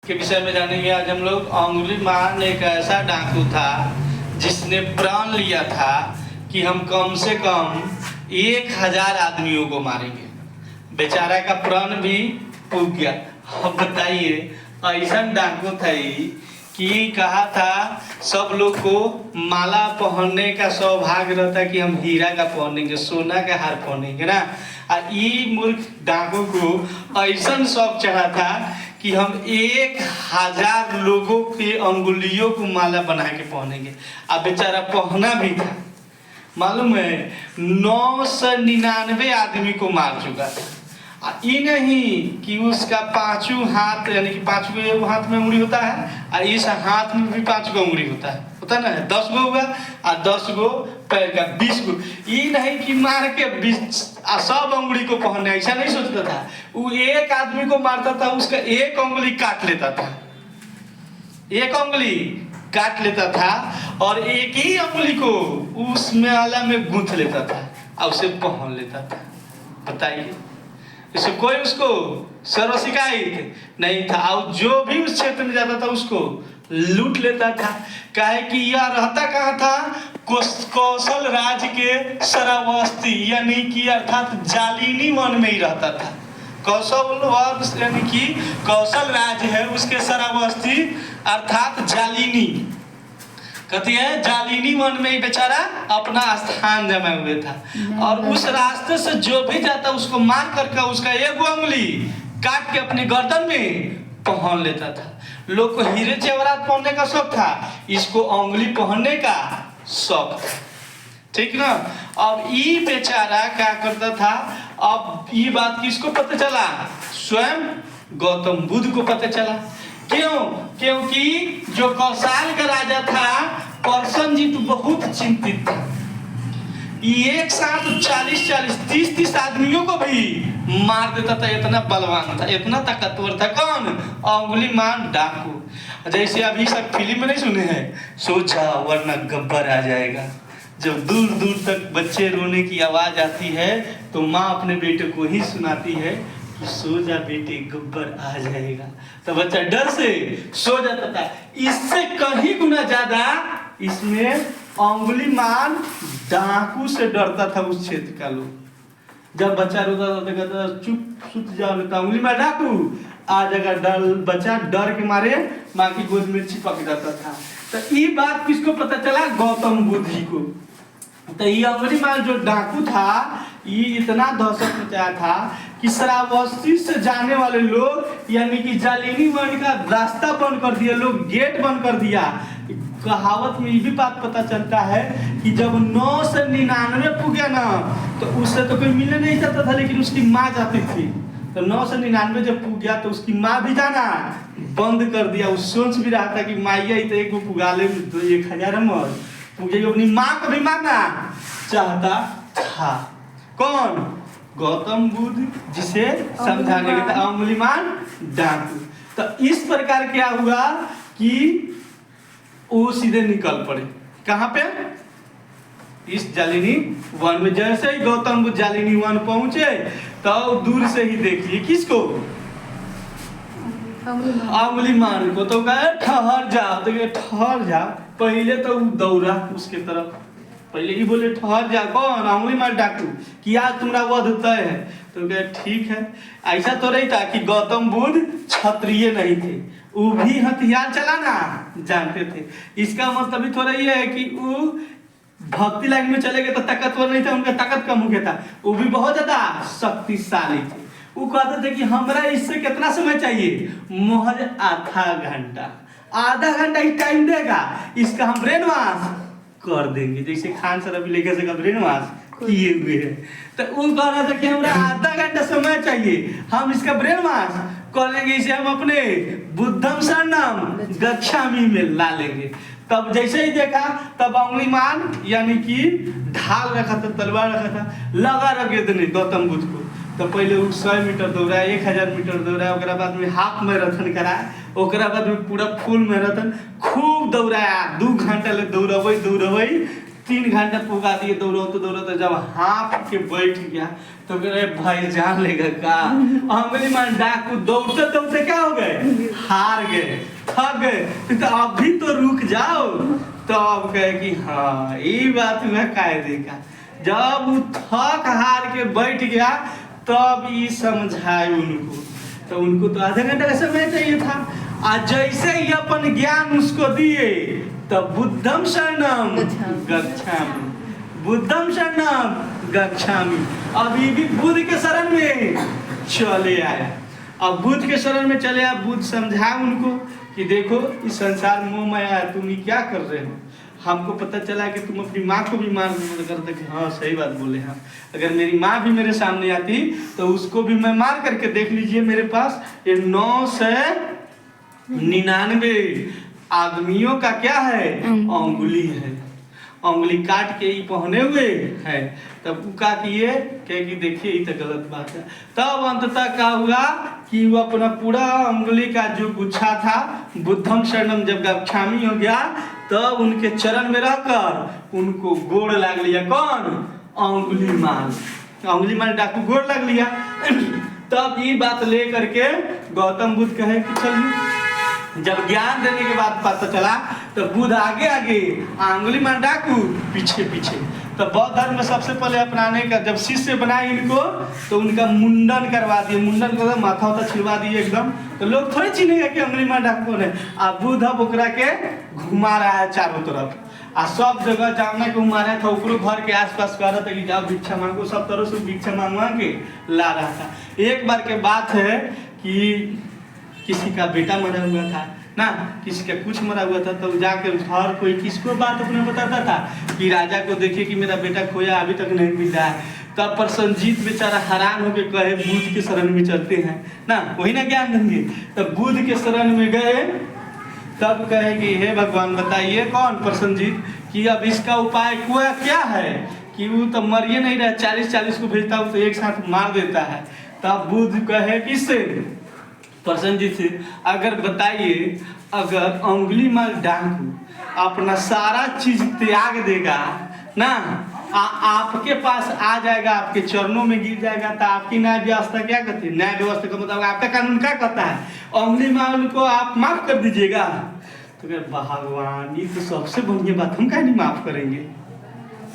के विषय में जानेंगे आज हम लोग। अंगुलीमान एक ऐसा डाकू था जिसने प्रण लिया था कि हम कम से कम 1000 आदमियों को मारेंगे। बेचारा का प्रण भी टूट गया। अब बताइए, ऐसा डाकू था कि कहा था सब लोग को माला पहनने का सौभाग्य रहता कि हम हीरा का पहनेंगे, सोना का हार पहनेंगे ना। ये मूर्ख डाकू को ऐसा शौक चढ़ा था कि हम 1000 लोगों के अंगुलियों को माला बना के पहनेंगे। अब बेचारा पहना भी था। मालूम है 999 आदमी को मार चुका था। ये नहीं कि उसका पांचों हाथ, यानी कि पांचों एगो हाथ में उंगली होता है और इस हाथ में भी 5 गो उंगली होता है ना, 10 गो हुआ और 10 गो पैर का 20 गो। ये नहीं कि मार के 20 सब उंगली को पहनने, ऐसा नहीं सोचता था। वो एक आदमी को मारता था, उसका एक उंगली काट लेता था, एक उंगली काट लेता था और एक ही उंगली को उसमें आला में गूंथ लेता था और उसे पहन लेता था। बताइए, इससे कोई उसको सर्व शिकायत नहीं था। और जो भी उस क्षेत्र में जाता था उसको लूट लेता था। काहे कि यह रहता कहाँ था? कौशल राज्य के श्रावस्ती, यानी कि अर्थात जालिनी वन में ही रहता था। कौशल यानी कि कौशल राज्य है, उसके श्रावस्ती अर्थात जालिनी कहती है, जालिनी वन में ही बेचारा अपना स्थान जमाए हुए था। और उस रास्ते से जो भी जाता उसको मार करके उसका एक उंगली काट के अपनी गर्दन में पहन लेता था। लोग को हीरे जेवरात पहनने का शौक था, इसको उंगली पहनने का शौक था। ठीक ना। अब ये बेचारा क्या करता था? अब ये बात किसको पता चला? स्वयं गौतम बुद्ध को पता चला। क्यों? क्योंकि जो कौशल का राजा था परसनजीत बहुत चिंतित था। एक साथ 40-40, 30-30 आदमियों को भी मार देता था। इतना बलवान था, इतना ताकतवर था। कौन? अंगुलीमान डाकू। जैसे अभी सब फिल्म में नहीं सुने हैं, सो जा वरना गब्बर आ जाएगा। जब दूर दूर तक बच्चे रोने की आवाज आती है तो माँ अपने बेटे को ही सुनाती है कि सो जा बेटे गब्बर आ जाएगा। तो बच्चा डर से सो जाता था। इससे कहीं गुना ज्यादा इसमें अंगुलीमान डाकू से डरता था उस क्षेत्र का लोग। जब बच्चा रोता था तो कहता था चुप सुत जाओ, तो अंगुलीमान डाकू आ जाएगा। डर बच्चा डर के मारे माँ की गोद में चिपक जाता था। तो ये बात किसको पता चला? गौतम बुद्ध जी को। तो ये अंगुलीमान जो डाकू था ये इतना दहशत मचाया था कि श्रावस्ती से जाने वाले लोग, यानी कि जालिनी वन का रास्ता बंद कर दिया, लोग गेट बंद कर दिया। कहावत में ये भी बात पता चलता है कि जब 999 पुगे ना तो उससे तो कोई मिलने नहीं चाहता था, लेकिन उसकी माँ जाती थी। तो 999 जब पुग गया तो उसकी माँ भी जाना बंद कर दिया। वो सोच भी रहा था कि माइया तो एक पुगा ले तो 1000 मर पुगे, अपनी माँ को भी मारना चाहता था। कौन? गौतम बुद्ध, जिसे समझाने के था अंगुलीमान डाकू। तो इस प्रकार क्या हुआ कि वो सीधे निकल पड़े। कहाँ पे? इस जालिनी वन में। जैसे ही गौतम बुद्ध जालिनी वन पहुंचे तो दूर से ही देखिए किसको? अंगुलीमान को। तो कहे ठहर जाओ। तो ठहर जाओ। पहले तो दौड़ा उसके तरफ, पहले ही बोले ठहर जा। कौन? अंगुलीमान डाकू कि आज तुम्हारा वध तय है। तो कहे ठीक है। ऐसा तो नहीं था कि गौतम बुद्ध क्षत्रिय नहीं थे, वो भी हथियार चलाना जानते थे। इसका मतलब भी थोड़ा ये है कि वो भक्ति लाइन में चले गए तो ताकतवर नहीं था, उनका ताकत कम हो गया था। वो भी बहुत ज्यादा शक्तिशाली थे। वो कहते थे कि हमरा इससे कितना समय चाहिए? महज आधा घंटा ही टाइम देगा, इसका हम ब्रेन वॉश कर देंगे। जैसे खान सर अभी लेकर से ब्रेन वॉश किए हुए हैं। तो वो कह रहा था कि हमरा आधा घंटा समय चाहिए, हम इसका ब्रेन वॉश कर लेंगे, इसे हम अपने बुद्धम शरणम गच्छामि में ला लेंगे। तब जैसे ही देखा तब अंगुलीमान यानी कि ढाल रखा था, तलवार रखा था, लगा रखे थे गौतम बुद्ध को। तो पहले 100 मीटर दौड़ा, 1000 मीटर दौड़ा, ओकरा बाद में हाफ मैराथन कराया, ओकरा बाद में पूरा फुल मैराथन खूब दौड़ाया। 2 घंटा ले दौड़बै 3 घंटा पुगा दिए दौड़ते जब हाँफ के बैठ गया तो कह रहे भाई जान लेगा का। अंगुली मान डाकू दौड़ते दौड़ते क्या हो गए, हार गए, थक गए। तो अभी तो रुक जाओ। तो अब कहे कि हाँ ये बात हुआ कायदे का। जब वो थक हार के बैठ गया तब ये समझाए उनको। तो उनको तो आधा घंटा का समय चाहिए था। आज जैसे ही अपन ज्ञान उसको दिए तब बुद्धम शरणम गच्छामि, बुद्धम शरणम गच्छामि। अभी भी बुद्ध के शरण में चले आया। अब बुद्ध के शरण में चले आया। बुद्ध समझा उनको कि देखो इस संसार मोह माया है, तुम ये क्या कर रहे हो। हमको पता चला कि तुम अपनी माँ को भी मार करते कि हाँ सही बात बोले हैं। अगर मेरी माँ भी मेरे सामने आती तो उसको भी मैं मार करके देख लीजिए। मेरे पास ये 999 आदमियों का क्या है, अंगुली है। अंगुली काट के ही पहने हुए है। तब का किए कि देखिए ये तो गलत बात है। तब अंततः क्या हुआ कि वो अपना पूरा अंगुली का जो गुच्छा था बुद्धम शरणम जब गच्छामि हो गया तब उनके चरण में रहकर उनको गोड़ लग लिया। कौन, अंगुली माल डाकू गोड़ लग लिया। तब ये बात ले करके गौतम बुद्ध कहे कि चलिए। जब ज्ञान देने के बाद पता चला तो बुद्ध आगे आगे, अंगुली माल डाकू पीछे पीछे। तो बौद्ध धर्म में सबसे पहले अपनाने का जब शिष्य बनाए इनको तो उनका मुंडन करवा दिए। मुंडन कर माथा उथा छिड़वा दिए एकदम। तो लोग थोड़े चिन्हेगा कि अंगुली माल डाकू कौन है। अब बुद्ध अब ओकरा के घुमा रहा है चारों तरफ। आ सब जगह जाना के घुमा रहा था। ओकरो घर के आसपास कह रहा था कि जाओ भिक्षा मांगो। सब तरह से भिक्षा मांगवा के ला रहा था। एक बार के बात है कि किसी का बेटा मरा हुआ था ना, किसी का कुछ मरा हुआ था। तो जाकर हर कोई किसको बात अपने बताता था कि राजा को देखिए कि मेरा बेटा खोया अभी तक नहीं मिला है। तब प्रसन्नजीत बेचारा हैरान होकर कहे बुद्ध के शरण में चलते हैं ना, वही ना ज्ञान देंगे। तब बुद्ध के शरण में गए। तब कहे कि हे भगवान बताइए कौन प्रसन्नजीत कि अब इसका उपाय क्या है कि वो तो मरिए नहीं रहा। 40 को भेजता हूँ तो एक साथ मार देता है। तब बुद्ध कहे किससे, प्रसन्नजीत से, अगर बताइए अगर अंगुली माल डाकू अपना सारा चीज त्याग देगा ना, आपके पास आ जाएगा, आपके चरणों में गिर जाएगा तो आपकी न्याय व्यवस्था क्या कहती है। न्याय व्यवस्था का मतलब आपका कानून क्या कहता है, अंगुली माल को आप माफ कर दीजिएगा। तो भगवान ये तो सबसे बढ़िया बात, हम क्या नहीं माफ करेंगे।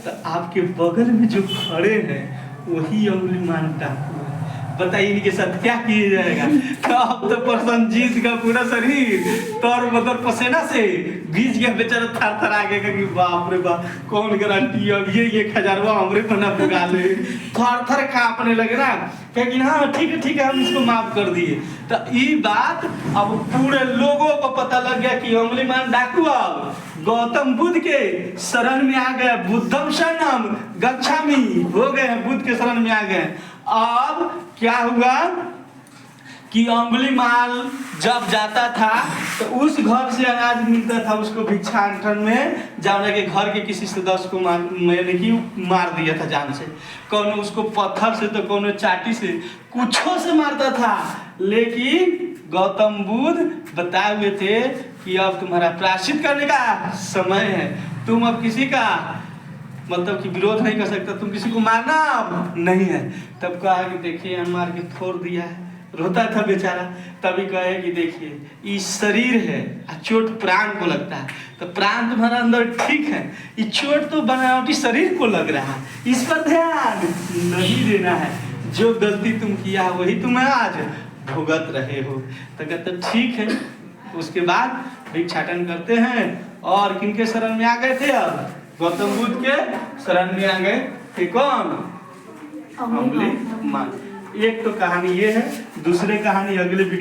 तो आपके बगल में जो खड़े हैं वही अंगुली माल डाकू। बताइए इनके साथ क्या किया जाएगा। तो अब तो प्रसन्नजीत का पूरा शरीर तर बदर पसीना से भीज गया। बेचारा थर थर आगे का कि बाप रे बाप कौन गारंटी अब ये 1000 हमरे बना पुगा ले। थर थर कांपने लगे ना। लेकिन हाँ ठीक है हम इसको माफ कर दिए। तो ये बात अब पूरे लोगों को पता लग गया कि अंगुली मान डाकू अब गौतम बुद्ध के शरण में आ गए। बुद्धम शरणम गच्छामि हो गए हैं, बुद्ध के शरण में आ गए। अब क्या हुआ कि अंगुली माल जब जाता था तो उस घर से अनाज मिलता था उसको भिक्षाटन में जाने के घर के किसी सदस्य को मार दिया था जान से। कौन उसको पत्थर से तो कौन चाटी से कुछों से मारता था। लेकिन गौतम बुद्ध बताए हुए थे कि अब तुम्हारा प्रायश्चित करने का समय है। तुम अब किसी का मतलब कि विरोध नहीं कर सकता, तुम किसी को मारना अब नहीं है। तब कहा कि देखिए हम मार के छोड़ दिया है। रोता था बेचारा। तभी कहे कि देखिए ये शरीर है, चोट प्राण को लगता है। तो प्राण तुम्हारा अंदर ठीक है, ये चोट तो बनावटी शरीर को लग रहा है, इस पर ध्यान नहीं देना है। जो गलती तुम किया वही तुम्हें आज भुगत रहे हो। तो कहते ठीक है। उसके बाद भिक्षाटन करते हैं। और किनके शरण में आ गए थे, अब गौतम बुद्ध के शरण में आ गए थे। कौन, अंगुली माल। एक तो कहानी ये है। दूसरे कहानी अगले वीडियो